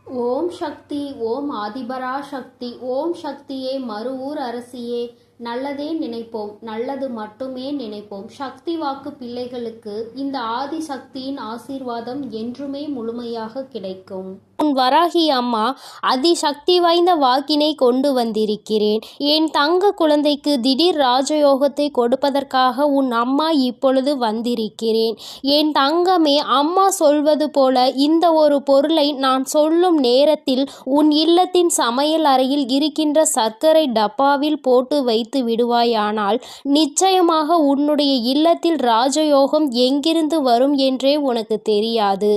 ஓம் சக்தி. ஓம் ஆதிபரா சக்தி. ஓம் சக்தியே, மறுவூர் அரசியே, நல்லதே நினைப்போம், நல்லது மட்டுமே நினைப்போம். சக்தி வாக்கு பிள்ளைகளுக்கு இந்த ஆதி சக்தியின் ஆசீர்வாதம் என்றுமே முழுமையாக கிடைக்கும். உன் வராகி அம்மா அதிசக்தி வாய்ந்த வாக்கினை கொண்டு வந்திருக்கிறேன். என் தங்க குழந்தைக்கு திடீர் ராஜயோகத்தை கொடுப்பதற்காக உன் அம்மா இப்பொழுது வந்திருக்கிறேன். என் தங்கமே, அம்மா சொல்வது போல இந்த ஒரு பொருளை நான் சொல்லும் நேரத்தில் உன் இல்லத்தின் சமையல் அறையில் இருக்கின்ற சர்க்கரை டப்பாவில் போட்டு வைத்து விடுவாயானால் நிச்சயமாக உன்னுடைய இல்லத்தில் ராஜயோகம் எங்கிருந்து வரும் என்றே உனக்கு தெரியாது.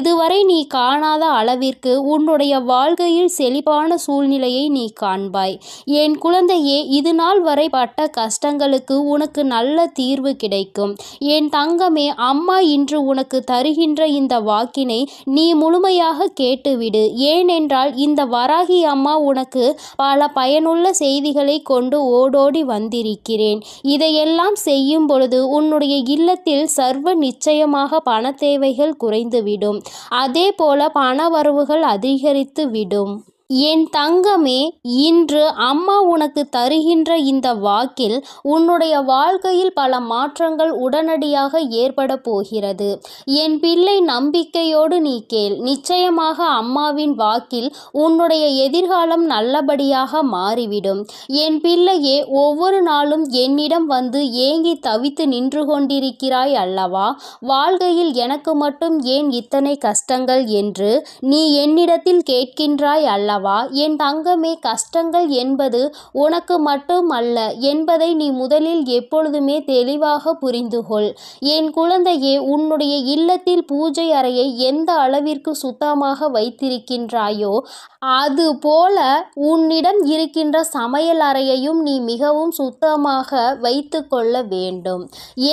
இதுவரை நீ காணாத அளவில் உன்னுடைய வாழ்க்கையில் செழிப்பான சூழ்நிலையை நீ காண்பாய். என் குழந்தையே, இது நாள் வரை பட்ட கஷ்டங்களுக்கு உனக்கு நல்ல தீர்வு கிடைக்கும். என் தங்கமே, அம்மா இன்று உனக்கு தருகின்ற இந்த வாக்கினை நீ முழுமையாக கேட்டுவிடு. ஏனென்றால் இந்த வராகி அம்மா உனக்கு பல பயனுள்ள செய்திகளை கொண்டு ஓடோடி வந்திருக்கிறேன். இதையெல்லாம் செய்யும் பொழுது உன்னுடைய இல்லத்தில் சர்வ நிச்சயமாக பண தேவைகள் குறைந்துவிடும். அதே போல பணவரவு அதிகரித்து விடும். என் தங்கமே, இன்று அம்மா உனக்கு தருகின்ற இந்த வாக்கில் உன்னுடைய வாழ்க்கையில் பல மாற்றங்கள் உடனடியாக ஏற்பட போகிறது. என் பிள்ளை, நம்பிக்கையோடு நீ கேள். நிச்சயமாக அம்மாவின் வாக்கில் உன்னுடைய எதிர்காலம் நல்லபடியாக மாறிவிடும். என் பிள்ளையே, ஒவ்வொரு நாளும் என்னிடம் வந்து ஏங்கி தவித்து நின்று கொண்டிருக்கிறாய் அல்லவா? வாழ்க்கையில் எனக்கு மட்டும் ஏன் இத்தனை கஷ்டங்கள் என்று நீ என்னிடத்தில் கேட்கின்றாய் அல்லவா? என் தங்கமே, கஷ்டங்கள் என்பது உனக்கு மட்டும் அல்ல என்பதை நீ முதலில் எப்பொழுதுமே தெளிவாக புரிந்துகொள். என் குழந்தையே, உன்னுடைய இல்லத்தில் பூஜை அறையை எந்த அளவிற்கு சுத்தமாக வைத்திருக்கின்றாயோ அது போல உன்னிடம் இருக்கின்ற சமையல் அறையையும் நீ மிகவும் சுத்தமாக வைத்து கொள்ள வேண்டும்.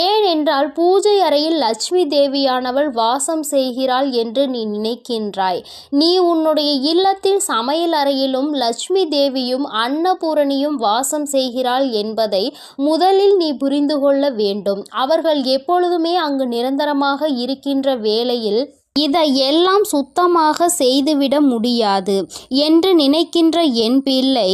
ஏனென்றால் பூஜை அறையில் லட்சுமி தேவியானவள் வாசம் செய்கிறாள் என்று நீ நினைக்கின்றாய். நீ உன்னுடைய இல்லத்தில் சமையல் அறையிலும் லட்சுமி தேவியும் அன்னபூரணியும் வாசம் செய்கிறாள் என்பதை முதலில் நீ புரிந்து கொள்ள வேண்டும். அவர்கள் எப்பொழுதுமே அங்கு நிரந்தரமாக இருக்கின்ற வேளையில் இதையெல்லாம் சுத்தமாக செய்துவிட முடியாது என்று நினைக்கின்ற என் பிள்ளை,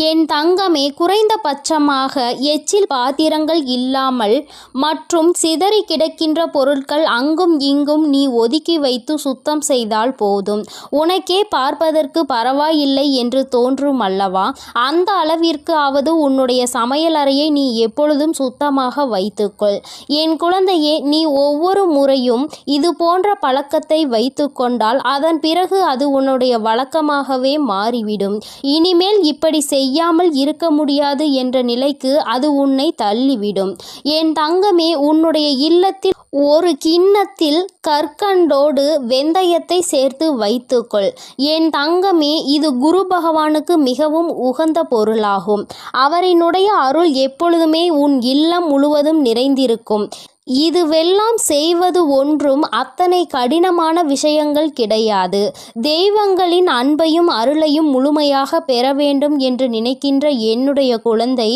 என் தங்கமே, குறைந்தபட்சமாக எச்சில் பாத்திரங்கள் இல்லாமல் மற்றும் சிதறி கிடக்கின்ற பொருட்கள் அங்கும் இங்கும் நீ ஒதுக்கி வைத்து சுத்தம் செய்தால் போதும். உனக்கே பார்ப்பதற்கு பரவாயில்லை என்று தோன்றும் அல்லவா? அந்த அளவிற்கு ஆவது உன்னுடைய சமையல் அறையை நீ எப்பொழுதும் சுத்தமாக வைத்துக்கொள். என் குழந்தையே, நீ ஒவ்வொரு முறையும் இது போன்ற பழக்கத்தை வைத்து கொண்டால் அதன் பிறகு அது உன்னுடைய வழக்கமாகவே மாறிவிடும். இனிமேல் இப்படி செய்யாமல் இருக்க முடியாது என்ற நிலைக்கு அது உன்னை தள்ளிவிடும். என் தங்கமே, உன்னுடைய இல்லத்தில் ஒரு கிண்ணத்தில் கற்கண்டோடு வெந்தயத்தை சேர்த்து வைத்துக்கொள். என் தங்கமே, இது குரு பகவானுக்கு மிகவும் உகந்த பொருளாகும். அவரினுடைய அருள் எப்பொழுதுமே உன் இல்லம் முழுவதும் நிறைந்திருக்கும். இதுவெல்லாம் செய்வது ஒன்றும் அத்தனை கடினமான விஷயங்கள் கிடையாது. தெய்வங்களின் அன்பையும் அருளையும் முழுமையாக பெற வேண்டும் என்று நினைக்கின்ற என்னுடைய குழந்தை,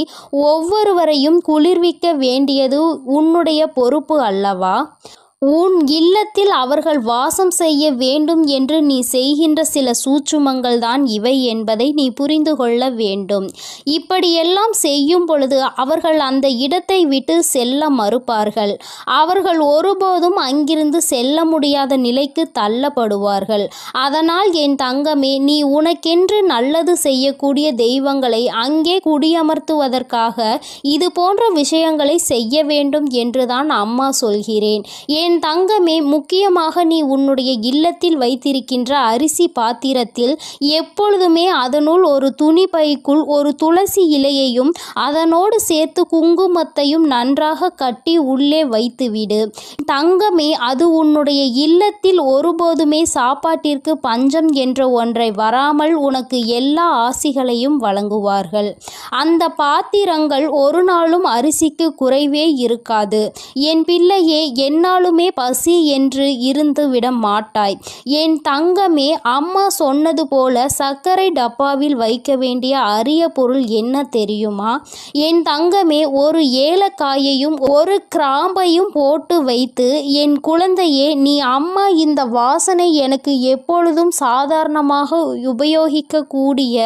ஒவ்வொருவரையும் குளிர்விக்க வேண்டியது உன்னுடைய பொறுப்பு அல்லவா? உன் இல்லத்தில் அவர்கள் வாசம் செய்ய வேண்டும் என்று நீ செய்கின்ற சில சூட்சுமங்கள் தான் இவை என்பதை நீ புரிந்து கொள்ள வேண்டும். இப்படியெல்லாம் செய்யும் பொழுது அவர்கள் அந்த இடத்தை விட்டு செல்ல மறுப்பார்கள். அவர்கள் ஒருபோதும் அங்கிருந்து செல்ல முடியாத நிலைக்கு தள்ளப்படுவார்கள். அதனால் என் தங்கமே, நீ உனக்கென்று நல்லது செய்யக்கூடிய தெய்வங்களை அங்கே குடியமர்த்துவதற்காக இது போன்ற விஷயங்களை செய்ய வேண்டும் என்றுதான் அம்மா சொல்கிறேன். என் தங்கமே, முக்கியமாக நீ உன்னுடைய இல்லத்தில் வைத்திருக்கின்ற அரிசி பாத்திரத்தில் எப்பொழுதுமே அதனுள் ஒரு துணி பைக்குள் ஒரு துளசி இலையையும் அதனோடு சேர்த்து குங்குமத்தையும் நன்றாக கட்டி உள்ளே வைத்துவிடு. தங்கமே, அது உன்னுடைய இல்லத்தில் ஒருபோதுமே சாப்பாட்டிற்கு பஞ்சம் என்ற ஒன்றை வராமல் உனக்கு எல்லா ஆசிகளையும் வழங்குவார்கள். அந்த பாத்திரங்கள் ஒரு நாளும் அரிசிக்கு குறைவே இருக்காது. என் பிள்ளையே, என்னாலுமே எப்பொழுதுமே பசி என்று இருந்து விட மாட்டாய். என் தங்கமே, அம்மா சொன்னது போல சர்க்கரை டப்பாவில் வைக்க வேண்டிய அரிய பொருள் என்ன தெரியுமா? என் தங்கமே, ஒரு ஏலக்காயையும் ஒரு கிராம்பையும் போட்டு வைத்து, என் குழந்தையே, நீ அம்மா இந்த வாசனை எனக்கு எப்பொழுதும் சாதாரணமாக உபயோகிக்கக்கூடிய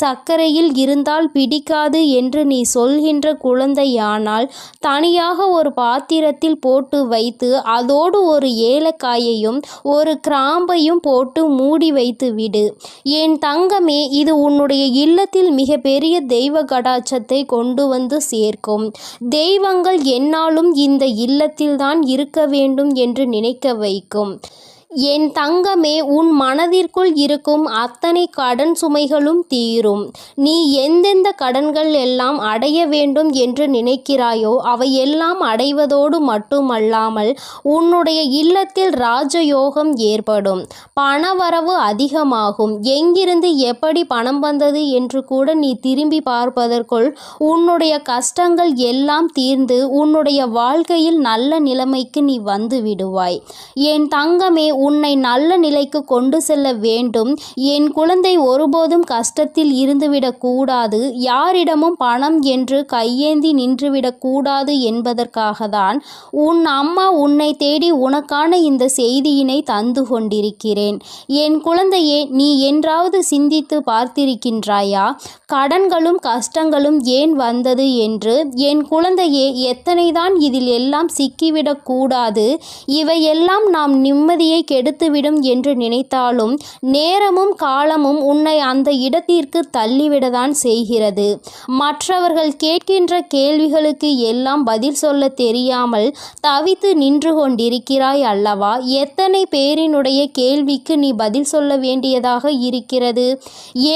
சர்க்கரையில் இருந்தால் பிடிக்காது என்று நீ சொல்கின்ற குழந்தையானால், தனியாக ஒரு பாத்திரத்தில் போட்டு வைத்து அதோடு ஒரு ஏலக்காயையும் ஒரு கிராம்பையும் போட்டு மூடி வைத்து விடு. என் தங்கமே, இது உன்னுடைய இல்லத்தில் மிக பெரிய தெய்வ கடாட்சத்தை கொண்டு வந்து சேர்க்கும். தெய்வங்கள் எந்நாளும் இந்த இல்லத்தில்தான் இருக்க வேண்டும் என்று நினைக்க வைக்கும். என் தங்கமே, உன் மனதிற்குள் இருக்கும் அத்தனை கடன் சுமைகளும் தீரும். நீ எந்தெந்த கடன்கள் எல்லாம் அடைய வேண்டும் என்று நினைக்கிறாயோ அவையெல்லாம் அடைவதோடு மட்டுமல்லாமல் உன்னுடைய இல்லத்தில் ராஜயோகம் ஏற்படும். பணவரவு அதிகமாகும். எங்கிருந்து எப்படி பணம் வந்தது என்று கூட நீ திரும்பி பார்ப்பதற்குள் உன்னுடைய கஷ்டங்கள் எல்லாம் தீர்ந்து உன்னுடைய வாழ்க்கையில் நல்ல நிலைமைக்கு நீ வந்து விடுவாய். என் தங்கமே, உன்னை நல்ல நிலைக்கு கொண்டு செல்ல வேண்டும். என் குழந்தை ஒருபோதும் கஷ்டத்தில் இருந்துவிடக் கூடாது. யாரிடமும் பணம் என்று கையேந்தி நின்றுவிடக் கூடாது என்பதற்காகத்தான் உன் அம்மா உன்னை தேடி உனக்கான இந்த செய்தியினை தந்து கொண்டிருக்கிறேன். என் குழந்தையே, நீ என்றாவது சிந்தித்து பார்த்திருக்கின்றாயா? கடன்களும் கஷ்டங்களும் ஏன் வந்தது என்று? என் குழந்தையே, எத்தனைதான் இதில் எல்லாம் சிக்கிவிடக் கூடாது. இவையெல்லாம் நாம் நிம்மதியை கெடுத்துவிடும் என்று நினைத்தாலும் நேரமும் காலமும் உன்னை அந்த இடத்திற்கு தள்ளிவிடத்தான் செய்கிறது. மற்றவர்கள் கேட்கின்ற கேள்விகளுக்கு எல்லாம் பதில் சொல்ல தெரியாமல் தவித்து நின்று கொண்டிருக்கிறாய் அல்லவா? எத்தனை பேரினுடைய கேள்விக்கு நீ பதில் சொல்ல வேண்டியதாக இருக்கிறது?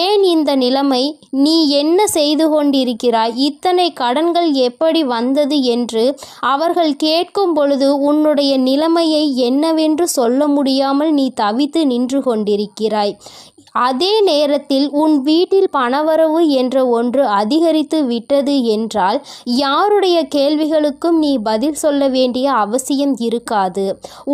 ஏன் இந்த நிலைமை? நீ என்ன செய்து கொண்டிருக்கிறாய்? இத்தனை கடன்கள் எப்படி வந்தது என்று அவர்கள் கேட்கும் பொழுது உன்னுடைய நிலைமையை என்னவென்று சொல்ல முடியாமல் நீ தவித்து நின்று கொண்டிருக்கிறாய். அதே நேரத்தில் உன் வீட்டில் பணவரவு என்ற ஒன்று அதிகரித்து விட்டது என்றால் யாருடைய கேள்விகளுக்கும் நீ பதில் சொல்ல வேண்டிய அவசியம் இருக்காது.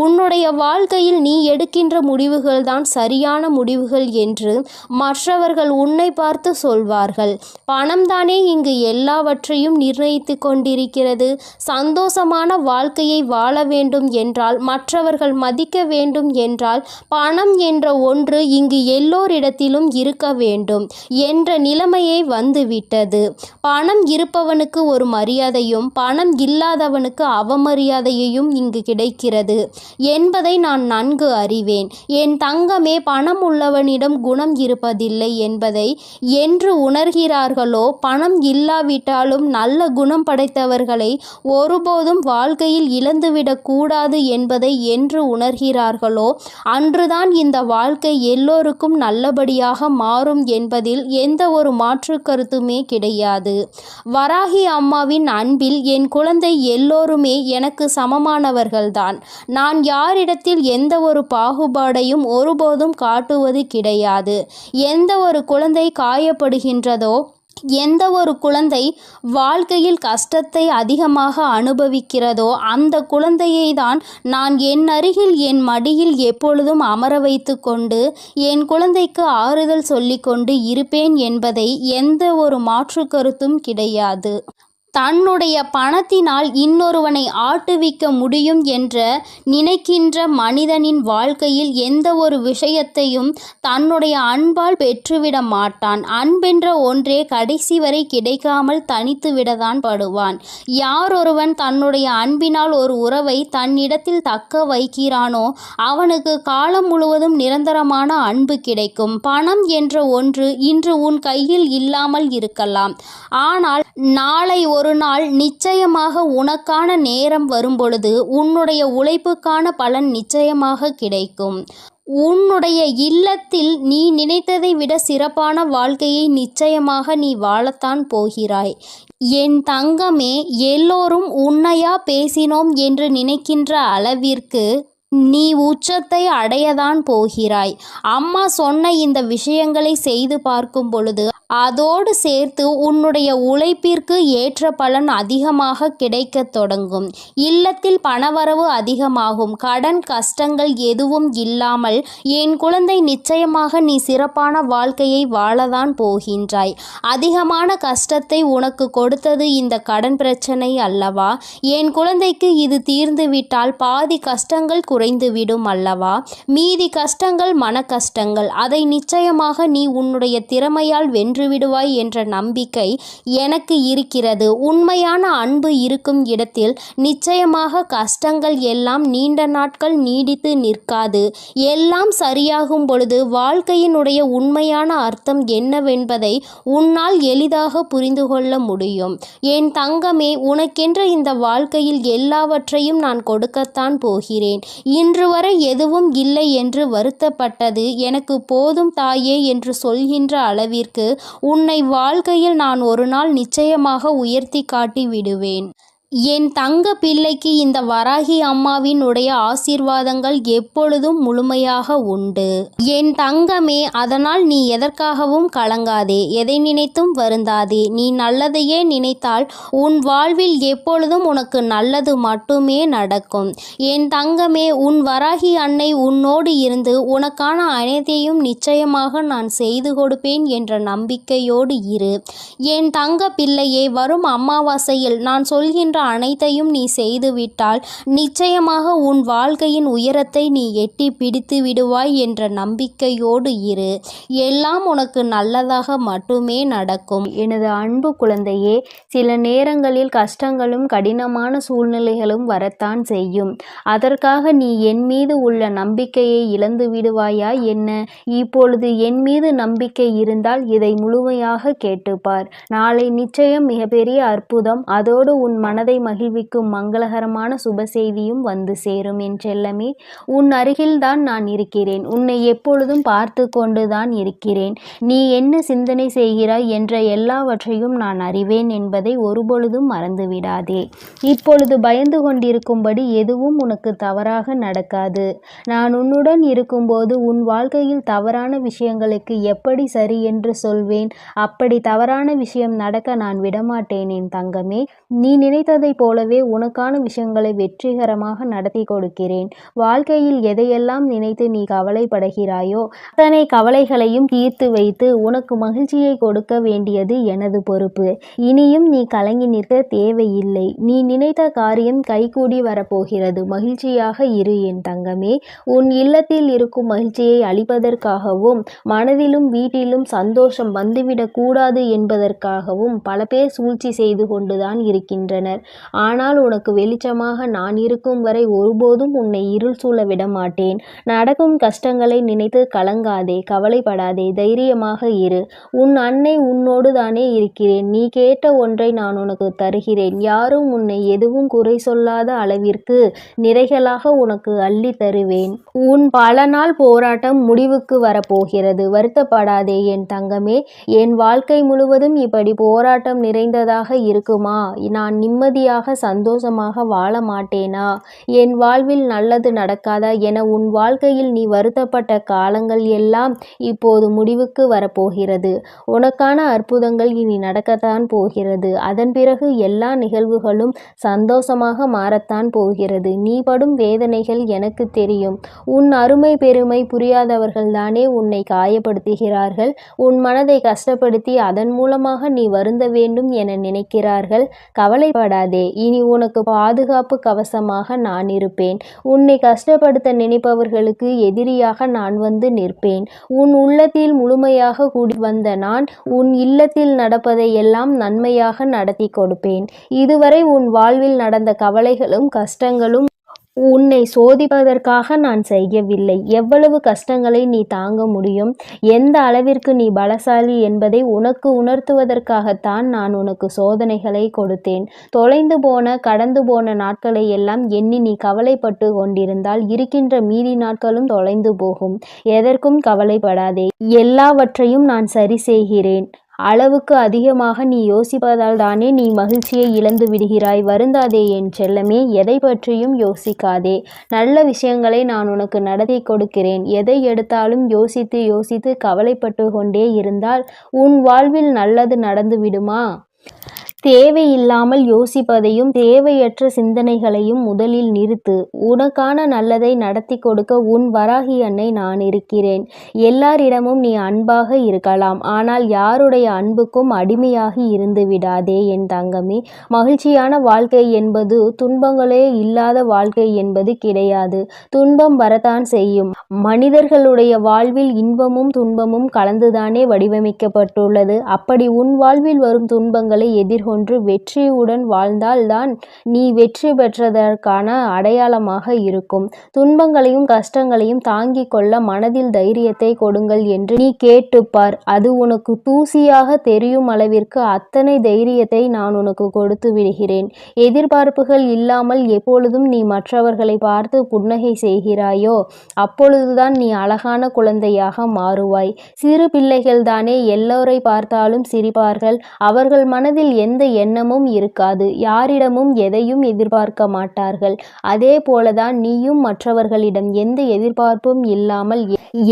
உன்னுடைய வாழ்க்கையில் நீ எடுக்கின்ற முடிவுகள் தான் சரியான முடிவுகள் என்று மற்றவர்கள் உன்னை பார்த்து சொல்வார்கள். பணம்தானே இங்கு எல்லாவற்றையும் நிர்ணயித்து கொண்டிருக்கிறது. சந்தோஷமான வாழ்க்கையை வாழ வேண்டும் என்றால், மற்றவர்கள் மதிக்க வேண்டும் என்றால், பணம் என்ற ஒன்று இங்கு எல்லோரிடத்திலும் இருக்க வேண்டும் என்ற நிலைமையை வந்துவிட்டது. பணம் இருப்பவனுக்கு ஒரு மரியாதையும் பணம் இல்லாதவனுக்கு அவமரியாதையையும் இங்கு கிடைக்கிறது என்பதை நான் நன்கு அறிவேன். என் தங்கமே, பணம் உள்ளவனிடம் குணம் இருப்பதில்லை என்பதை என்று உணர்கிறார்களோ, பணம் இல்லாவிட்டாலும் நல்ல குணம் படைத்தவர்களை ஒருபோதும் வாழ்க்கையில் இழந்துவிடக் கூடாது என்பதை என்று உணர்கிறார்களோ, அன்றுதான் இந்த வாழ்க்கை எல்லோருக்கும் நல்லபடியாக மாறும் என்பதில் எந்த ஒரு மாற்று கருத்துமே கிடையாது. வராகி அம்மாவின் அன்பில் என் குழந்தை எல்லோருமே எனக்கு சமமானவர்கள்தான். நான் யாரிடத்தில் எந்த ஒரு பாகுபாடையும் ஒருபோதும் காட்டுவது கிடையாது. எந்த ஒரு குழந்தை காயப்படுகின்றதோ, எந்த ஒரு குழந்தை வாழ்க்கையில் கஷ்டத்தை அதிகமாக அனுபவிக்கிறதோ, அந்த குழந்தையை தான் நான் என் அருகில் என் மடியில் எப்பொழுதும் அமர வைத்து கொண்டு என் குழந்தைக்கு ஆறுதல் சொல்லிக்கொண்டு இருப்பேன் என்பதை எந்த ஒரு மாற்று கருத்தும் கிடையாது. தன்னுடைய பணத்தினால் இன்னொருவனை ஆட்டுவிக்க முடியும் என்ற நினைக்கின்ற மனிதனின் வாழ்க்கையில் எந்த ஒரு விஷயத்தையும் தன்னுடைய அன்பால் பெற்றுவிட மாட்டான். அன்பென்ற ஒன்றே கடைசி வரை கிடைக்காமல் தனித்து விடத்தான் படுவான். யாரொருவன் தன்னுடைய அன்பினால் ஒரு உறவை தன்னிடத்தில் தக்க வைக்கிறானோ அவனுக்கு காலம் முழுவதும் நிரந்தரமான அன்பு கிடைக்கும். பணம் என்ற ஒன்று இன்று உன் கையில் இல்லாமல் இருக்கலாம், ஆனால் நாளை ஒரு நாள் நிச்சயமாக உனக்கான நேரம் வரும்பொழுது உன்னுடைய உழைப்புக்கான பலன் நிச்சயமாக கிடைக்கும். உன்னுடைய இல்லத்தில் நீ நினைத்ததை விட சிறப்பான வாழ்க்கையை நிச்சயமாக நீ வாழத்தான் போகிறாய். என் தங்கமே, எல்லோரும் உன்னையா பேசினோம் என்று நினைக்கின்ற அளவிற்கு நீ உச்சத்தை அடையதான் போகிறாய். அம்மா சொன்ன இந்த விஷயங்களை செய்து பார்க்கும் பொழுது அதோடு சேர்த்து உன்னுடைய உழைப்பிற்கு ஏற்ற பலன் அதிகமாக கிடைக்கத் தொடங்கும். இல்லத்தில் பணவரவு அதிகமாகும். கடன் கஷ்டங்கள் எதுவும் இல்லாமல் என் குழந்தை நிச்சயமாக நீ சிறப்பான வாழ்க்கையை வாழதான் போகின்றாய். அதிகமான கஷ்டத்தை உனக்கு கொடுத்தது இந்த கடன் பிரச்சனை அல்லவா? என் குழந்தைக்கு இது தீர்ந்துவிட்டால் பாதி கஷ்டங்கள் குறைந்துவிடும் அல்லவா? மீதி கஷ்டங்கள் மன கஷ்டங்கள். அதை நிச்சயமாக நீ உன்னுடைய திறமையால் வென்றுவிடுவாய் என்ற நம்பிக்கை எனக்கு இருக்கிறது. உண்மையான அன்பு இருக்கும் இடத்தில் நிச்சயமாக கஷ்டங்கள் எல்லாம் நீண்ட நாட்கள் நீடித்து நிற்காது. எல்லாம் சரியாகும் பொழுது வாழ்க்கையினுடைய உண்மையான அர்த்தம் என்னவென்பதை உன்னால் எளிதாக புரிந்து கொள்ள முடியும். என் தங்கமே, உனக்கென்ற இந்த வாழ்க்கையில் எல்லாவற்றையும் நான் கொடுக்கத்தான் போகிறேன். இன்று வரை எதுவும் இல்லை என்று வருத்தப்பட்டது எனக்கு போதும் தாயே என்று சொல்கின்ற அளவிற்கு உன்னை வாழ்க்கையில் நான் ஒரு நாள் நிச்சயமாக உயர்த்தி காட்டி விடுவேன். என் தங்க பிள்ளைக்கு இந்த வராகி அம்மாவினுடைய ஆசீர்வாதங்கள் எப்பொழுதும் முழுமையாக உண்டு. என் தங்கமே, அதனால் நீ எதற்காகவும் கலங்காதே, எதை நினைத்தும் வருந்தாதே. நீ நல்லதையே நினைத்தால் உன் வாழ்வில் எப்பொழுதும் உனக்கு நல்லது மட்டுமே நடக்கும். என் தங்கமே, உன் வராகி அன்னை உன்னோடு இருந்து உனக்கான அனைத்தையும் நிச்சயமாக நான் செய்து கொடுப்பேன் என்ற நம்பிக்கையோடு இரு. என் தங்க பிள்ளையே, வரும் அமாவாசையில் நான் சொல்கின்ற அனைத்தையும் நீ செய்துவிட்டால் நிச்சயமாக உன் வாழ்க்கையின் உயரத்தை நீ எட்டி பிடித்து விடுவாய் என்ற நம்பிக்கையோடு இரு. எல்லாம் உனக்கு நல்லதாக மட்டுமே நடக்கும். எனது அன்பு குழந்தையே, சில நேரங்களில் கஷ்டங்களும் கடினமான சூழ்நிலைகளும் வரத்தான் செய்யும். அதற்காக நீ என் மீது உள்ள நம்பிக்கையை இழந்து விடுவாயா என்ன? இப்பொழுது என் மீது நம்பிக்கை இருந்தால் இதை முழுமையாக கேட்டுப்பார். நாளை நிச்சயம் மிகப்பெரிய அற்புதம், அதோடு உன் மனதை மகிழ்விக்கும் மங்களகரமான சுப செய்தியும் வந்து சேரும். என் செல்லமே, உன் அருகில்தான் நான் இருக்கிறேன். உன்னை எப்பொழுதும் பார்த்து கொண்டுதான் இருக்கிறேன். நீ என்ன சிந்தனை செய்கிறாய் என்ற எல்லாவற்றையும் நான் அறிவேன் என்பதை ஒருபொழுதும் மறந்துவிடாதே. இப்பொழுது பயந்து கொண்டிருக்கும்படி எதுவும் உனக்கு தவறாக நடக்காது. நான் உன்னுடன் இருக்கும்போது உன் வாழ்க்கையில் தவறான விஷயங்களுக்கு எப்படி சரி என்று சொல்வேன்? அப்படி தவறான விஷயம் நடக்க நான் விடமாட்டேன் என் தங்கமே. நீ நினைத்ததை போலவே உனக்கான விஷயங்களை வெற்றிகரமாக நடத்தி கொடுக்கிறேன். வாழ்க்கையில் எதையெல்லாம் நினைத்து நீ கவலைப்படுகிறாயோ அத்தனை கவலைகளையும் தீர்த்து வைத்து உனக்கு மகிழ்ச்சியை கொடுக்க வேண்டியது எனது பொறுப்பு. இனியும் நீ கலங்கி நிற்க தேவையில்லை. நீ நினைத்த காரியம் கைகூடி வரப்போகிறது. மகிழ்ச்சியாக இரு என் தங்கமே. உன் இல்லத்தில் இருக்கும் மகிழ்ச்சியை அளிப்பதற்காகவும் மனதிலும் வீட்டிலும் சந்தோஷம் வந்துவிடக் கூடாது என்பதற்காகவும் பல பேர் சூழ்ச்சி செய்து கொண்டுதான் இருக்கின்றனர். ஆனால் உனக்கு வெளிச்சமாக நான் இருக்கும் வரை ஒருபோதும் உன்னை இருள் சூழ விட மாட்டேன். நடக்கும் கஷ்டங்களை நினைத்து கலங்காதே, கவலைப்படாதே, தைரியமாக இரு. உன் அன்னை உன்னோடு தானே இருக்கிறேன். நீ கேட்ட ஒன்றை நான் உனக்கு தருகிறேன். யாரும் உன்னை எதுவும் குறை சொல்லாத அளவிற்கு நிறைகளாக உனக்கு அள்ளி தருவேன். உன் பல நாள் போராட்டம் முடிவுக்கு வரப்போகிறது. வருத்தப்படாதே என் தங்கமே. என் வாழ்க்கை முழுவதும் இப்படி போராட்டம் நிறைந்ததாக இருக்குமா? நான் நிம்மதியாக சந்தோஷமாக வாழ மாட்டேனா? என் வாழ்வில் நல்லது நடக்காதா என உன் வாழ்க்கையில் நீ வருத்தப்பட்ட காலங்கள் எல்லாம் இப்போது முடிவுக்கு வரப்போகிறது. உனக்கான அற்புதங்கள் இனி நடக்கத்தான் போகிறது. அதன் பிறகு எல்லா நிகழ்வுகளும் சந்தோஷமாக மாறத்தான் போகிறது. நீ படும் வேதனைகள் எனக்கு தெரியும். உன் அருமை பெருமை புரியாதவர்கள் தானே உன்னை காயப்படுத்துகிறார்கள். உன் மனதை கஷ்டப்படுத்தி அதன் மூலமாக நீ வருந்த வேண்டும் என நினைக்கிறார்கள். கவலைப்படாதே, இனி உனக்கு பாதுகாப்பு கவசமாக நான் இருப்பேன். உன்னை கஷ்டப்படுத்த நினைப்பவர்களுக்கு எதிரியாக நான் வந்து நிற்பேன். உன் உள்ளத்தில் முழுமையாக கூடி வந்த நான் உன் இல்லத்தில் நடப்பதை எல்லாம் நன்மையாக நடத்தி கொடுப்பேன். இதுவரை உன் வாழ்வில் நடந்த கவலைகளும் கஷ்டங்களும் உன்னை சோதிப்பதற்காக நான் செய்யவில்லை. எவ்வளவு கஷ்டங்களை நீ தாங்க முடியும், எந்த அளவிற்கு நீ பலசாலி என்பதை உனக்கு உணர்த்துவதற்காகத்தான் நான் உனக்கு சோதனைகளை கொடுத்தேன். தொலைந்து போன கடந்து போன நாட்களை எல்லாம் எண்ணி நீ கவலைப்பட்டு கொண்டிருந்தால் இருக்கின்ற மீதி நாட்களும் தொலைந்து போகும். எதற்கும் கவலைப்படாதே, எல்லாவற்றையும் நான் சரி செய்கிறேன். அளவுக்கு அதிகமாக நீ யோசிப்பதால் தானே நீ மகிழ்ச்சியை இழந்து விடுகிறாய். வருந்தாதே என் செல்லமே, எதை பற்றியும் யோசிக்காதே. நல்ல விஷயங்களை நான் உனக்கு நடத்தி கொடுக்கிறேன். எதை எடுத்தாலும் யோசித்து யோசித்து கவலைப்பட்டு கொண்டே இருந்தால் உன் வாழ்வில் நல்லது நடந்து விடுமா? தேவையில்லாமல் யோசிப்பதையும் தேவையற்ற சிந்தனைகளையும் முதலில் நிறுத்து. உனக்கான நல்லதை நடத்தி கொடுக்க உன் வராகி அன்னை நான் இருக்கிறேன். எல்லாரிடமும் நீ அன்பாக இருக்கலாம், ஆனால் யாருடைய அன்புக்கும் அடிமையாகி இருந்து விடாதே என் தங்கமே. மகிழ்ச்சியான வாழ்க்கை என்பது துன்பங்களே இல்லாத வாழ்க்கை என்பது கிடையாது. துன்பம் வரத்தான் செய்யும். மனிதர்களுடைய வாழ்வில் இன்பமும் துன்பமும் கலந்துதானே வடிவமைக்கப்பட்டுள்ளது. அப்படி உன் வாழ்வில் வரும் துன்பங்களை எதிர்கொண்டு வெற்றியுடன் வாழ்ந்தால்தான் நீ வெற்றி பெற்றதற்கான அடையாளமாக இருக்கும். துன்பங்களையும் கஷ்டங்களையும் தாங்கிக் கொள்ள மனதில் தைரியத்தை கொடுங்கள் என்று நீ கேட்டுப்பார். அது உனக்கு தூசியாக தெரியும் அளவிற்கு அத்தனை தைரியத்தை நான் உனக்கு கொடுத்து விடுகிறேன். எதிர்பார்ப்புகள் இல்லாமல் எப்பொழுதும் நீ மற்றவர்களை பார்த்து புன்னகை செய்கிறாயோ அப்பொழுதுதான் நீ அழகான குழந்தையாக மாறுவாய். சிறு பிள்ளைகள் தானே எல்லோரை பார்த்தாலும் சிரிப்பார்கள். அவர்கள் மனதில் எந்த எண்ணமும் இருக்காது. யாரிடமும் எதையும் எதிர்பார்க்க மாட்டார்கள். அதே போலதான் நீயும் மற்றவர்களிடம் எந்த எதிர்பார்ப்பும் இல்லாமல்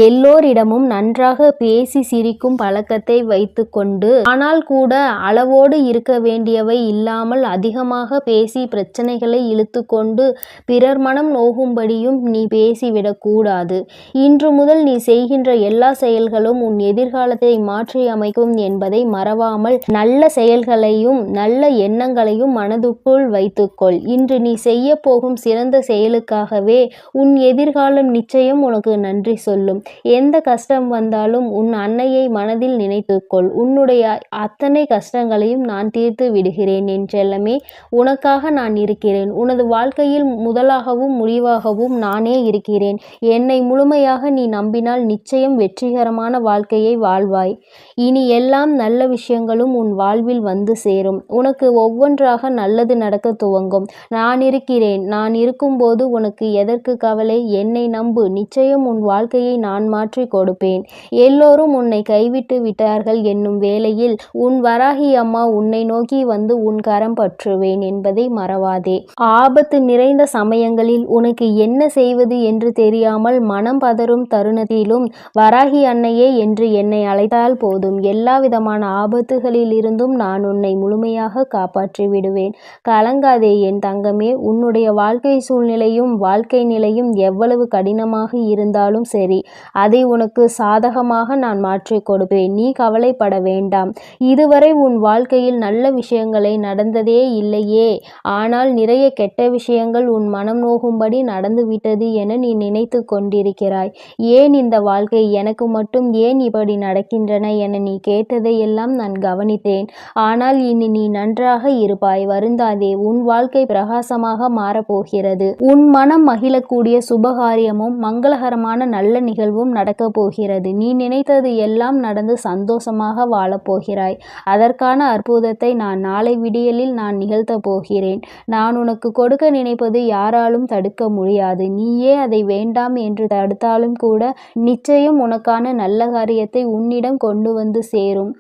எல்லோரிடமும் நன்றாக பேசி சிரிக்கும் பழக்கத்தை வைத்துக்கொண்டு, ஆனால் கூட அளவோடு இருக்க வேண்டியவை இல்லாமல் அதிகமாக பேசி பிரச்சனைகளை இழுத்துக்கொண்டு பிறர் மனம் நோகும்படியும் நீ பேசிவிடக்கூடாது. இன்று முதல் நீ செய்கின்ற எல்லா செயல்களும் உன் எதிர்காலத்தை மாற்றி அமைக்கும் என்பதை மறவாமல் நல்ல செயல்களையும் நல்ல எண்ணங்களையும் மனதுக்குள் வைத்துக்கொள். இன்று நீ செய்ய போகும் சிறந்த செயலுக்காகவே உன் எதிர்காலம் நிச்சயம் உனக்கு நன்றி சொல்லும். எந்த கஷ்டம் வந்தாலும் உன் அன்னையை மனதில் நினைத்துக்கொள். உன்னுடைய அத்தனை கஷ்டங்களையும் நான் தீர்த்து விடுகிறேன் என் செல்லமே. உனக்காக நான் இருக்கிறேன். உனது வாழ்க்கையில் முதலாகவும் முடிவாகவும் நானே இருக்கிறேன். என்னை முழுமையாக நீ நம்பினால் நிச்சயம் வெற்றிகரமான வாழ்க்கையை வாழ்வாய். இனி எல்லாம் நல்ல விஷயங்களும் உன் வாழ்வில் வந்து சேரும். உனக்கு ஒவ்வொன்றாக நல்லது நடக்க துவங்கும். நான் இருக்கிறேன். நான் இருக்கும்போது உனக்கு எதற்கு கவலை? என்னை நம்பு. நிச்சயம் உன் வாழ்க்கையை நான் மாற்றி கொடுப்பேன். எல்லோரும் உன்னை கைவிட்டு விட்டார்கள் என்னும் வேளையில் உன் வராகி அம்மா உன்னை நோக்கி வந்து உன் கரம் பற்றுவேன் என்பதை மறவாதே. ஆபத்து நிறைந்த சமயங்களில் உனக்கு என்ன செய்வது என்று தெரியாமல் மனம் பதறும் தருணத்திலும் வராகி அன்னையே என்று என்னை அழைத்தால் போதும். எல்லா விதமான ஆபத்துகளில் இருந்தும் நான் உன்னை முழுமையாக காப்பாற்றி விடுவேன். கலங்காதே என் தங்கமே. உன்னுடைய வாழ்க்கை சூழ்நிலையும் வாழ்க்கை நிலையும் எவ்வளவு கடினமாக இருந்தாலும் சரி, அதை உனக்கு சாதகமாக நான் மாற்றிக் கொடுப்பேன். நீ கவலைப்பட வேண்டாம். இதுவரை உன் வாழ்க்கையில் நல்ல விஷயங்களை நடந்ததே இல்லையே, ஆனால் நிறைய கெட்ட விஷயங்கள் உன் மனம் நோகும்படி நடந்துவிட்டது என நீ நினைத்து கொண்டிருக்கிறாய். ஏன் இந்த வாழ்க்கை எனக்கு மட்டும் ஏன் இப்படி நடக்கின்றன என நீ கேட்டதையெல்லாம் நான் கவனித்தேன். ஆனால் இனி நீ நன்றாக இருப்பாய். வருந்தாதே. உன் வாழ்க்கை பிரகாசமாக மாறப்போகிறது. உன் மனம் மகிழக்கூடிய சுபகாரியமும் மங்களகரமான நல்ல நிகழ்வும் நடக்கப் போகிறது. நீ நினைத்தது எல்லாம் நடந்து சந்தோஷமாக வாழப்போகிறாய். அதற்கான அற்புதத்தை நான் நாளை விடியலில் நான் நிகழ்த்தப் போகிறேன். நான் உனக்கு கொடுக்க நினைப்பது யாராலும் தடுக்க முடியாது. நீயே அதை வேண்டாம் என்று தடுத்தாலும் கூட நிச்சயம் உனக்கான நல்ல காரியத்தை உன்னிடம் கொண்டு வந்து சேரும்.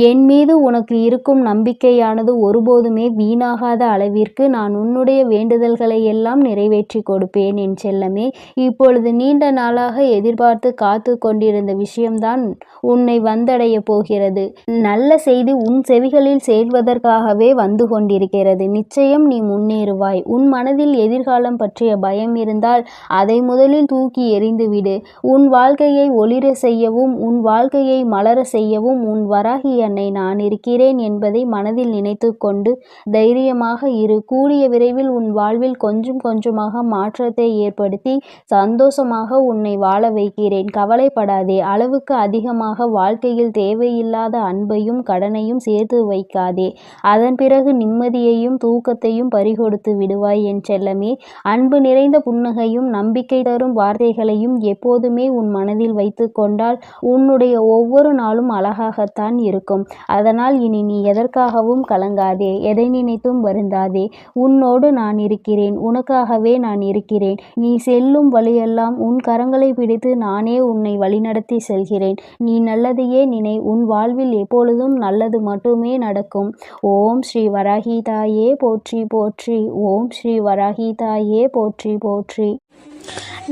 என் மீது உனக்கு இருக்கும் நம்பிக்கையானது ஒருபோதுமே வீணாகாத அளவிற்கு நான் உன்னுடைய வேண்டுதல்களை எல்லாம் நிறைவேற்றி கொடுப்பேன் என் செல்லமே. இப்பொழுது நீண்ட நாளாக எதிர்பார்த்து காத்து கொண்டிருந்த விஷயம்தான் உன்னை வந்தடைய போகிறது. நல்ல செய்தி உன் செவிகளில் சேர்வதற்காகவே வந்து கொண்டிருக்கிறது. நிச்சயம் நீ முன்னேறுவாய். உன் மனதில் எதிர்காலம் பற்றிய பயம் இருந்தால் அதை முதலில் தூக்கி எறிந்துவிடு. உன் வாழ்க்கையை ஒளிர செய்யவும் உன் வாழ்க்கையை மலர செய்யவும் உன் வராகி அன்னை நான் இருக்கிறேன் என்பதை மனதில் நினைத்து கொண்டு தைரியமாக இரு. கூடிய விரைவில் உன் வாழ்வில் கொஞ்சம் கொஞ்சமாக மாற்றத்தை ஏற்படுத்தி சந்தோஷமாக உன்னை வாழ வைக்கிறேன். கவலைப்படாதே. அளவுக்கு அதிகமாக வாழ்க்கையில் தேவையில்லாத அன்பையும் கடனையும் சேர்த்து வைக்காதே. அதன் பிறகு நிம்மதியையும் தூக்கத்தையும் பறிகொடுத்து விடுவாய் என் செல்லமே. அன்பு நிறைந்த புன்னகையும் நம்பிக்கை தரும் வார்த்தைகளையும் எப்போதுமே உன் மனதில் வைத்து கொண்டால் உன்னுடைய ஒவ்வொரு நாளும் அழகாகத்தான் இருக்கும். இருக்கும். அதனால் இனி நீ எதற்காகவும் கலங்காதே, எதை நினைத்தும் வருந்தாதே. உன்னோடு நான் இருக்கிறேன், உனக்காகவே நான் இருக்கிறேன். நீ செல்லும் வழியெல்லாம் உன் கரங்களை பிடித்து நானே உன்னை வழிநடத்தி செல்கிறேன். நீ நல்லதையே நினை, உன் வாழ்வில் எப்பொழுதும் நல்லது மட்டுமே நடக்கும். ஓம் ஸ்ரீ வராகி தாயே போற்றி போற்றி. ஓம் ஸ்ரீ வராகி தாயே போற்றி போற்றி.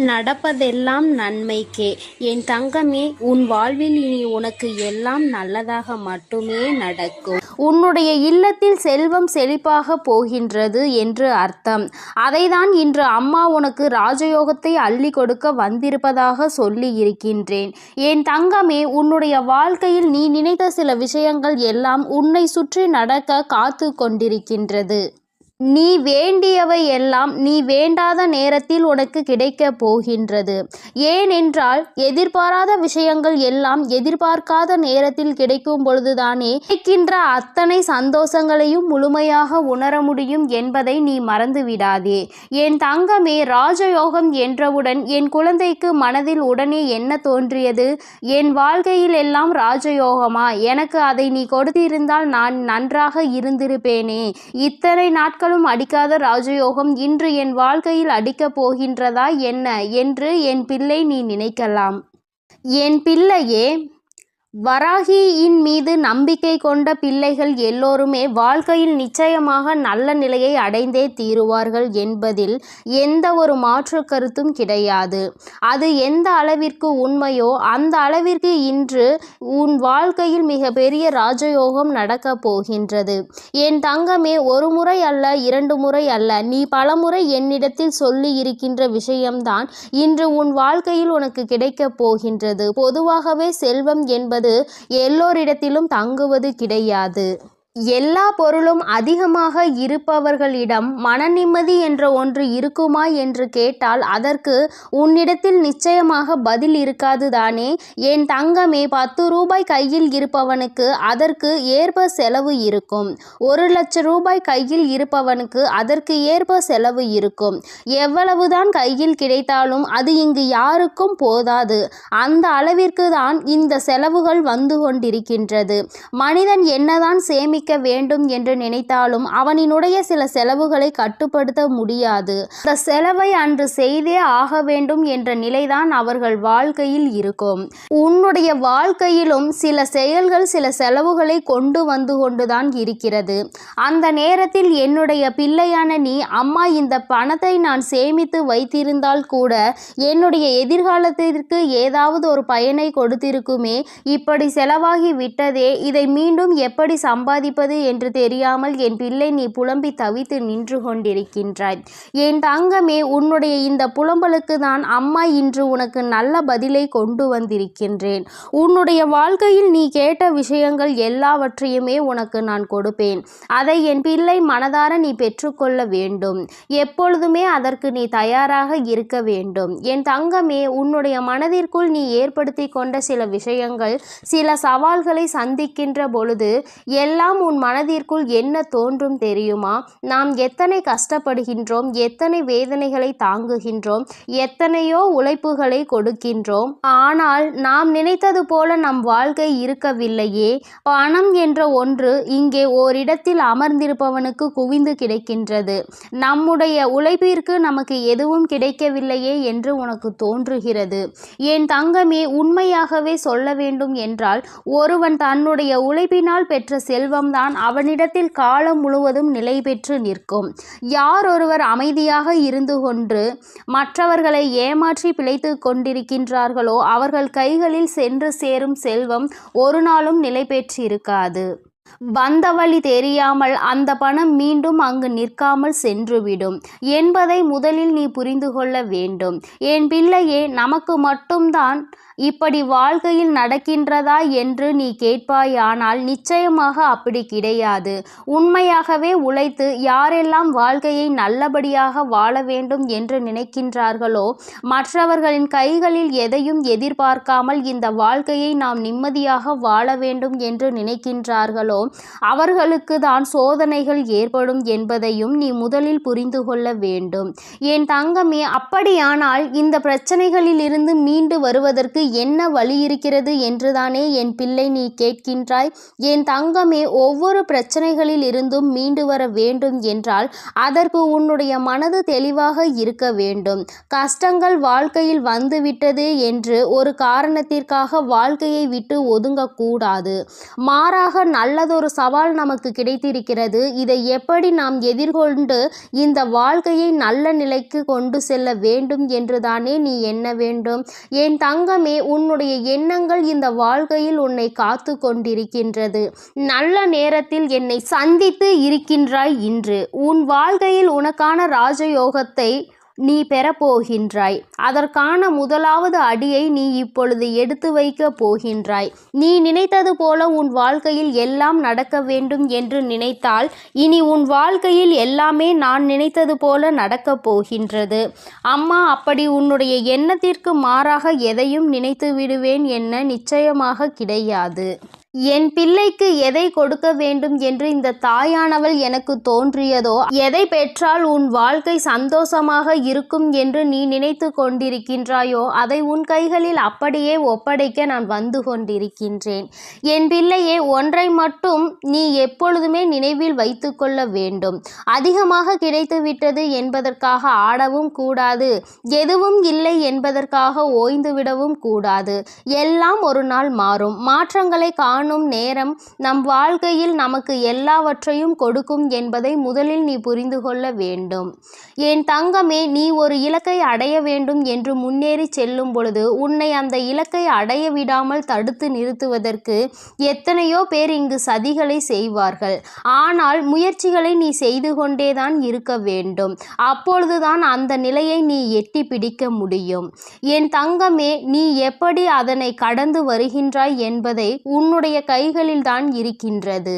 நடப்பதெல்லாம் நன்மைக்கே. என் தங்கமே, உன் வாழ்வில் இனி உனக்கு எல்லாம் நல்லதாக மட்டுமே நடக்கும். உன்னுடைய இல்லத்தில் செல்வம் செழிப்பாக போகின்றது என்று அர்த்தம். அதைதான் இன்று அம்மா உனக்கு ராஜயோகத்தை அள்ளி கொடுக்க வந்திருப்பதாக சொல்லி இருக்கின்றேன். என் தங்கமே, உன்னுடைய வாழ்க்கையில் நீ நினைத்த சில விஷயங்கள் எல்லாம் உன்னை சுற்றி நடக்க காத்து கொண்டிருக்கின்றது. நீ வேண்டியவை எல்லாம் நீ வேண்டாத நேரத்தில் உனக்கு கிடைக்கப் போகின்றது. ஏனென்றால் எதிர்பாராத விஷயங்கள் எல்லாம் எதிர்பார்க்காத நேரத்தில் கிடைக்கும் பொழுதுதானே கிடைக்கின்ற அத்தனை சந்தோஷங்களையும் முழுமையாக உணர முடியும் என்பதை நீ மறந்து விடாதே. என் தங்கமே, ராஜயோகம் என்றவுடன் என் குழந்தைக்கு மனதில் உடனே என்ன தோன்றியது? என் வாழ்க்கையில் எல்லாம் ராஜயோகமா? எனக்கு அதை நீ கொடுத்திருந்தால் நான் நன்றாக இருந்திருப்பேனே. இத்தனை நாட்கள் அடிக்காத ராஜயோகம் இன்று என் வாழ்க்கையில் அடிக்கப் போகின்றதா என்ன என்று என் பிள்ளை நீ நினைக்கலாம். என் பிள்ளையே, வராகியின் மீது நம்பிக்கை கொண்ட பிள்ளைகள் எல்லோருமே வாழ்க்கையில் நிச்சயமாக நல்ல நிலையை அடைந்தே தீருவார்கள் என்பதில் எந்த ஒரு மாற்று கருத்தும் கிடையாது. அது எந்த அளவிற்கு உண்மையோ அந்த அளவிற்கு இன்று உன் வாழ்க்கையில் மிகப்பெரிய ராஜயோகம் நடக்கப் போகின்றது. என் தங்கமே, ஒரு முறை அல்ல, 2 முறை அல்ல, நீ பலமுறை என்னிடத்தில் சொல்லி இருக்கின்ற விஷயம்தான் இன்று உன் வாழ்க்கையில் உனக்கு கிடைக்கப் போகின்றது. பொதுவாகவே செல்வம் என்பது எல்லோரிடத்திலும் தங்குவது கிடையாது. எல்லா பொருளும் அதிகமாக இருப்பவர்களிடம் மன நிம்மதி என்ற ஒன்று இருக்குமா என்று கேட்டால் அதற்கு உன்னிடத்தில் நிச்சயமாக பதில் இருக்காது தானே. என் தங்கமே, 10 ரூபாய் கையில் இருப்பவனுக்கு அதற்கு ஏற்ப செலவு இருக்கும். 1 லட்சம் ரூபாய் கையில் இருப்பவனுக்கு அதற்கு ஏற்ப செலவு இருக்கும். எவ்வளவுதான் கையில் கிடைத்தாலும் அது இங்கு யாருக்கும் போதாது. அந்த அளவிற்கு தான் இந்த செலவுகள் வந்து கொண்டிருக்கின்றது. மனிதன் என்னதான் சேமிக்க வேண்டும் என்று நினைத்தாலும் அவனினுடைய சில செலவுகளை கட்டுப்படுத்த முடியாது. அந்த செலவை அன்று செய்தே ஆக வேண்டும் என்ற நிலைதான் அவர்கள் வாழ்க்கையில் இருக்கும். உன்னுடைய வாழ்க்கையிலும் சில செயல்கள் சில செலவுகளை கொண்டு வந்து கொண்டுதான் இருக்கிறது. அந்த நேரத்தில் என்னுடைய பிள்ளையான நீ, அம்மா இந்த பணத்தை நான் சேமித்து வைத்திருந்தால் கூட என்னுடைய எதிர்காலத்திற்கு ஏதாவது ஒரு பயனை கொடுத்திருக்குமே, இப்படி செலவாகி விட்டதே, இதை மீண்டும் எப்படி சம்பாதிப்பது என்று தெரியாமல் என் பிள்ளை நீ புலம்பி தவித்து நின்று கொண்டிருக்கின்றாய். என் தங்கமே, உன்னுடைய இந்த புலம்பலுக்கு தான் அம்மா இன்று உனக்கு நல்ல பதிலை கொண்டு வந்திருக்கின்றேன். உன்னுடைய வாழ்க்கையில் நீ கேட்ட விஷயங்கள் எல்லாவற்றையுமே உனக்கு நான் கொடுப்பேன். அதை என் பிள்ளை மனதார நீ பெற்றுக்கொள்ள வேண்டும். எப்பொழுதுமே அதற்கு நீ தயாராக இருக்க வேண்டும். என் தங்கமே, உன்னுடைய மனதிற்குள் நீ ஏற்படுத்தி கொண்ட சில விஷயங்கள், சில சவால்களை சந்திக்கின்ற பொழுது எல்லாம் உன் மனதிற்குள் என்ன தோன்றும் தெரியுமா? நாம் எத்தனை கஷ்டப்படுகின்றோம், எத்தனை வேதனைகளை தாங்குகின்றோம், எத்தனையோ உழைப்புகளை கொடுக்கின்றோம். ஆனால் நாம் நினைத்தது போல நம் வாழ்க்கை இருக்கவில்லையே. பணம் என்ற ஒன்று இங்கே ஓரிடத்தில் அமர்ந்திருப்பவனுக்கு குவிந்து கிடைக்கின்றது. நம்முடைய உழைப்பிற்கு நமக்கு எதுவும் கிடைக்கவில்லையே என்று உனக்கு தோன்றுகிறது. என் தங்கமே, உண்மையாகவே சொல்ல வேண்டும் என்றால் ஒருவன் தன்னுடைய உழைப்பினால் பெற்ற செல்வம்தான் அவனிடத்தில் காலம் முழுவதும் நிலை பெற்று நிற்கும். யார் ஒருவர் அமைதியாக இருந்து கொண்டு மற்றவர்களை ஏமாற்றி பிழைத்து கொண்டிருக்கின்றார்களோ அவர்கள் கைகளில் சென்று சேரும் செல்வம் ஒரு நாளும் நிலை பெற்றிருக்காது. வந்த வழி தெரியாமல் அந்த பணம் மீண்டும் அங்கு நிற்காமல் சென்றுவிடும் என்பதை முதலில் நீ புரிந்து கொள்ள வேண்டும். என் பிள்ளையே, நமக்கு மட்டும்தான் இப்படி வாழ்க்கையில் நடக்கின்றதா என்று நீ கேட்பாயானால் நிச்சயமாக அப்படி கிடையாது. உண்மையாகவே உழைத்து யாரெல்லாம் வாழ்க்கையை நல்லபடியாக வாழ வேண்டும் என்று நினைக்கின்றார்களோ, மற்றவர்களின் கைகளில் எதையும் எதிர்பார்க்காமல் இந்த வாழ்க்கையை நாம் நிம்மதியாக வாழ வேண்டும் என்று நினைக்கின்றார்களோ அவர்களுக்கு தான் சோதனைகள் ஏற்படும் என்பதையும் நீ முதலில் புரிந்து கொள்ள வேண்டும். என் தங்கமே, அப்படியானால் இந்த பிரச்சனைகளில் இருந்து மீண்டு வருவதற்கு என்ன வழி இருக்கிறது என்றுதானே என் பிள்ளை நீ கேட்கின்றாய். என் தங்கமே, ஒவ்வொரு பிரச்சனைகளில் இருந்தும் மீண்டு வர வேண்டும் என்றால் அதற்கு உன்னுடைய மனது தெளிவாக இருக்க வேண்டும். கஷ்டங்கள் வாழ்க்கையில் வந்துவிட்டது என்று ஒரு காரணத்திற்காக வாழ்க்கையை விட்டு ஒதுங்கக்கூடாது. மாறாக நல்லதொரு சவால் நமக்கு கிடைத்திருக்கிறது. இதை எப்படி நாம் எதிர்கொண்டு இந்த வாழ்க்கையை நல்ல நிலைக்கு கொண்டு செல்ல வேண்டும் என்றுதானே நீ எண்ண வேண்டும். என் தங்கமே, உன்னுடைய எண்ணங்கள் இந்த வாழ்க்கையில் உன்னை காத்து கொண்டிருக்கின்றது. நல்ல நேரத்தில் என்னை சந்தித்து இருக்கின்றாய். இன்று உன் வாழ்க்கையில் உனக்கான ராஜயோகத்தை நீ பெறப்போகின்றாய். அதற்கான முதலாவது அடியை நீ இப்பொழுது எடுத்து வைக்க போகின்றாய். நீ நினைத்தது போல உன் வாழ்க்கையில் எல்லாம் நடக்க வேண்டும் என்று நினைத்தால் இனி உன் வாழ்க்கையில் எல்லாமே நான் நினைத்தது போல நடக்கப் போகின்றது. அம்மா அப்படி உன்னுடைய எண்ணத்திற்கு மாறாக எதையும் நினைத்து விடுவேன் என்ன நிச்சயமாக கிடையாது. என் பிள்ளைக்கு எதை கொடுக்க வேண்டும் என்று இந்த தாயானவள் எனக்கு தோன்றியதோ, எதை பெற்றால் உன் வாழ்க்கை சந்தோஷமாக இருக்கும் என்று நீ நினைத்து கொண்டிருக்கின்றாயோ அதை உன் கைகளில் அப்படியே ஒப்படைக்க நான் வந்து கொண்டிருக்கின்றேன். என் பிள்ளையே, ஒன்றை மட்டும் நீ எப்பொழுதுமே நினைவில் வைத்து கொள்ள வேண்டும். அதிகமாக கிடைத்துவிட்டது என்பதற்காக ஆடவும் கூடாது. எதுவும் இல்லை என்பதற்காக ஓய்ந்து விடவும் கூடாது. எல்லாம் ஒரு நாள் மாறும். மாற்றங்களை காணும் நேரம் நம் வாழ்க்கையில் நமக்கு எல்லாவற்றையும் கொடுக்கும் என்பதை முதலில் நீ புரிந்து கொள்ள வேண்டும். என் தங்கமே, நீ ஒரு இலக்கை அடைய வேண்டும் என்று முன்னேறி செல்லும் பொழுது உன்னை அந்த இலக்கை அடைய விடாமல் தடுத்து நிறுத்துவதற்கு எத்தனையோ பேர் இங்கு சதிகளை செய்வார்கள். ஆனால் முயற்சிகளை நீ செய்து கொண்டேதான் இருக்க வேண்டும். அப்பொழுதுதான் அந்த நிலையை நீ எட்டி பிடிக்க முடியும். என் தங்கமே, நீ எப்படி அதனை கடந்து வருகின்றாய் என்பதை உன்னுடைய கைகளில் தான் இருக்கின்றது.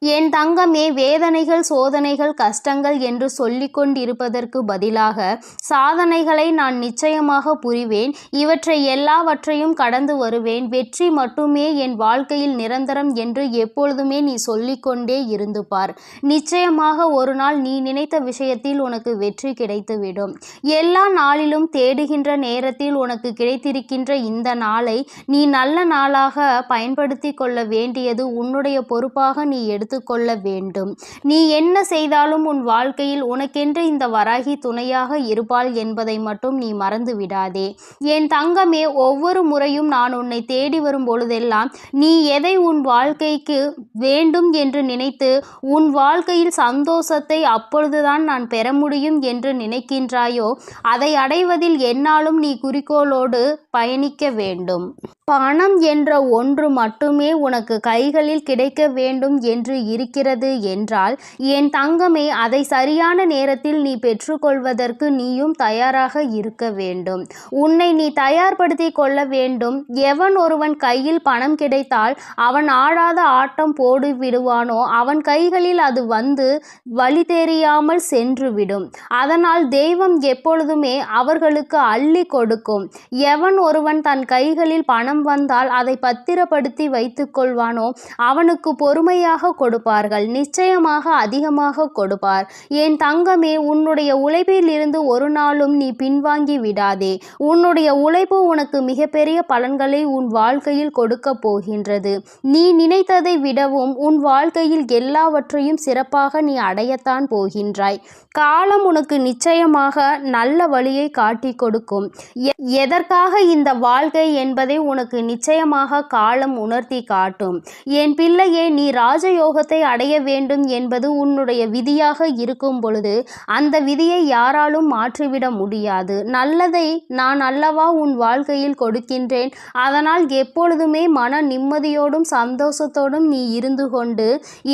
என் தங்கமே, வேதனைகள், சோதனைகள், கஷ்டங்கள் என்று சொல்லிக் கொண்டிருப்பதற்கு பதிலாக சாதனைகளை நான் நிச்சயமாக புரிவேன். இவற்றை எல்லாவற்றையும் கடந்து வருவேன். வெற்றி மட்டுமே என் வாழ்க்கையில் நிரந்தரம் என்று எப்பொழுதுமே நீ சொல்லிக்கொண்டே இருந்து பார். நிச்சயமாக ஒரு நாள் நீ நினைத்த விஷயத்தில் உனக்கு வெற்றி கிடைத்துவிடும். எல்லா நாளிலும் தேடுகின்ற நேரத்தில் உனக்கு கிடைத்திருக்கின்ற இந்த நாளை நீ நல்ல நாளாக பயன்படுத்தி கொள்ள வேண்டியது உன்னுடைய பொறுப்பாக நீ கொள்ள வேண்டும். நீ என்ன செய்தாலும் உன் வாழ்க்கையில் உனக்கென்று இந்த வராகி துணையாக இருப்பாள் என்பதை மட்டும் நீ மறந்து விடாதே. என் தங்கமே, ஒவ்வொரு முறையும் நான் உன்னை தேடி வரும் பொழுதெல்லாம் நீ எதை உன் வாழ்க்கைக்கு வேண்டும் என்று நினைத்து உன் வாழ்க்கையில் சந்தோஷத்தை அப்பொழுதுதான் நான் பெற முடியும் என்று நினைக்கின்றாயோ அதை அடைவதில் என்னாலும் நீ குறிக்கோளோடு பயணிக்க வேண்டும். பணம் என்ற ஒன்று மட்டுமே உனக்கு கைகளில் கிடைக்க வேண்டும் என்று இருக்கிறது என்றால் என் தங்கமே, அதை சரியான நேரத்தில் நீ பெற்றுக்கொள்வதற்கு நீயும் தயாராக இருக்க வேண்டும். உன்னை நீ தயார்படுத்தி கொள்ள வேண்டும். எவன் ஒருவன் கையில் பணம் கிடைத்தால் அவன் ஆடாத ஆட்டம் போடு விடுவானோ அவன் கைகளில் அது வந்து வழி தெரியாமல் சென்றுவிடும். அதனால் தெய்வம் எப்பொழுதுமே அவர்களுக்கு அள்ளி கொடுக்கும். எவன் ஒருவன் தன் கைகளில் பணம் வந்தால் அதை பத்திரப்படுத்தி வைத்துக் கொள்வானோ அவனுக்கு பொறுமையாக கொடுப்பார்கள். நிச்சயமாக அதிகமாக கொடுப்பார். என் தங்கமே, உன்னுடைய உழைப்பில் இருந்து ஒரு நாளும் நீ பின்வாங்கி விடாதே. உன்னுடைய உழைப்பு உனக்கு மிகப்பெரிய பலன்களை உன் வாழ்க்கையில் கொடுக்க போகின்றது. நீ நினைத்ததை விடவும் உன் வாழ்க்கையில் எல்லாவற்றையும் சிறப்பாக நீ அடையத்தான் போகின்றாய். காலம் உனக்கு நிச்சயமாக நல்ல வழியை காட்டி கொடுக்கும். எதற்காக இந்த வாழ்க்கை என்பதை உனக்கு நிச்சயமாக காலம் உணர்த்தி காட்டும். என் பிள்ளையே, நீ ராஜயோகத்தை அடைய வேண்டும் என்பது உன்னுடைய விதியாக இருக்கும் பொழுது அந்த விதியை யாராலும் மாற்றிவிட முடியாது. நல்லதை நான் அல்லவா உன் வாழ்க்கையில் கொடுக்கின்றேன். அதனால் எப்பொழுதுமே மன நிம்மதியோடும் சந்தோஷத்தோடும் நீ இருந்து கொண்டு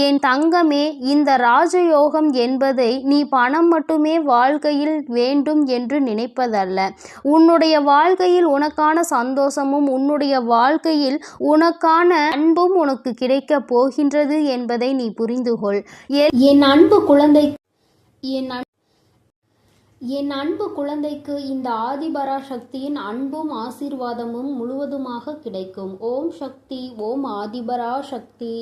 என் தங்கமே, இந்த ராஜயோகம் என்பதை நீ பணம் மட்டுமே வாழ்க்கையில் வேண்டும் என்று நினைப்பதல்ல. உன்னுடைய வாழ்க்கையில் உனக்கான சந்தோஷமும் உன்னுடைய வாழ்க்கையில் உனக்கான அன்பும் உனக்கு கிடைக்க போகின்றது என்பதை நீ புரிந்து கொள். என் அன்பு குழந்தை என் அன்பு குழந்தைக்கு இந்த ஆதிபராசக்தியின் அன்பும் ஆசீர்வாதமும் முழுவதுமாக கிடைக்கும். ஓம் சக்தி, ஓம் ஆதிபராசக்தி.